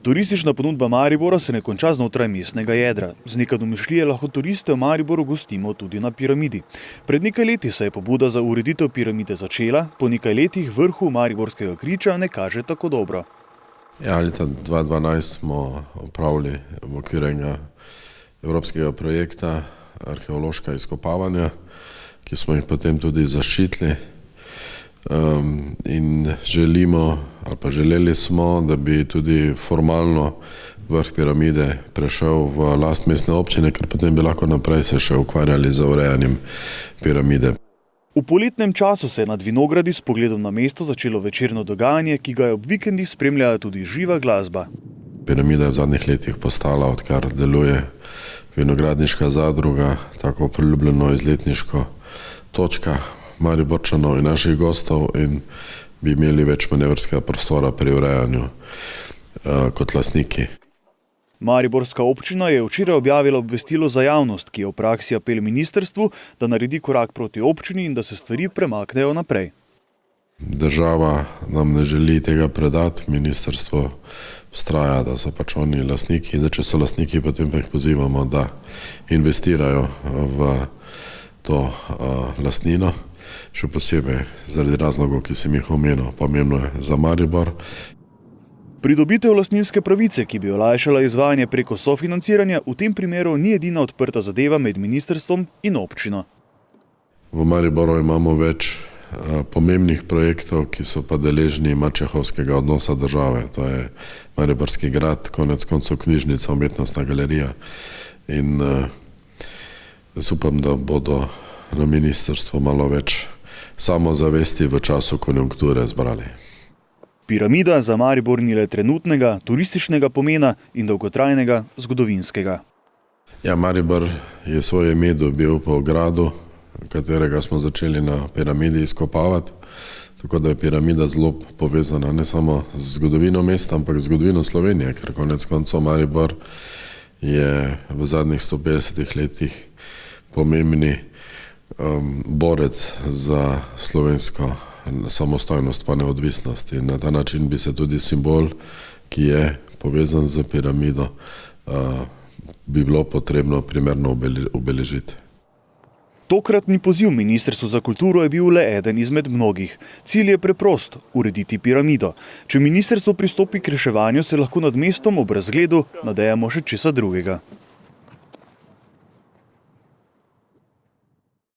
Turistična ponudba Maribora se ne konča znotraj mestnega jedra. Z nekaj domišljije lahko turiste v Mariboru gostimo tudi na Piramidi. Pred nekaj leti se je pobuda za ureditev Piramide začela, po nekaj letih vrhu mariborskega kriča ne kaže tako dobro. Ja, leta 2012 smo opravili v okviru enega evropskega projekta arheološka izkopavanja, ki smo jih potem tudi zaščitili. In želeli smo, da bi tudi formalno vrh Piramide prešel v last mestne občine, ker potem bi lahko naprej se še ukvarjali z urejanjem Piramide. V poletnem času se je nad vinogradi s pogledom na mesto začelo večerno dogajanje, ki ga je ob vikendih spremljala tudi živa glasba. Piramida je v zadnjih letih postala, odkar deluje vinogradniška zadruga, tako priljubljeno izletniško točka Mariborčanov in naših gostov in bi imeli več manevrskega prostora pri urejanju kot lastniki. Mariborska občina je včeraj objavila obvestilo za javnost, ki je v praksi apel ministrstvu, da naredi korak proti občini in da se stvari premaknejo naprej. Država nam ne želi tega predati, ministrstvo vztraja, da so pač oni lastniki. Zdaj, če so lastniki, potem pa jih pozivamo, da investirajo v to lastnino. Še posebej zaradi razlogov, ki sem jih omenil, pomembno je za Maribor. Pridobitev lastninske pravice, ki bi olajšala izvajanje preko sofinanciranja, v tem primeru ni edina odprta zadeva med ministrstvom in občino. V Mariboru imamo več pomembnih projektov, ki so pa deležni mačehovskega odnosa države. To je Mariborski grad, konec koncev knjižnica, umetnostna galerija. In upam, da bodo na ministrstvu malo več samozavesti v času konjunkture zbrali. Piramida za Maribor ni le trenutnega, turističnega pomena in dolgotrajnega zgodovinskega. Ja, Maribor je svoje ime dobil po gradu, katerega smo začeli na Piramidi izkopavati, tako da je Piramida zelo povezana ne samo z zgodovino mesta, ampak z zgodovino Slovenije, ker konec koncev Maribor je v zadnjih 150 letih pomembni borec za slovensko samostojnost pa neodvisnost. In na ta način bi se tudi simbol, ki je povezan z Piramido, bi bilo potrebno primerno obeležiti. Tokratni poziv Ministrstvu za kulturo je bil le eden izmed mnogih. Cilj je preprost – urediti Piramido. Če ministrstvo pristopi k reševanju, se lahko nad mestom ob razgledu nadejamo še česa drugega.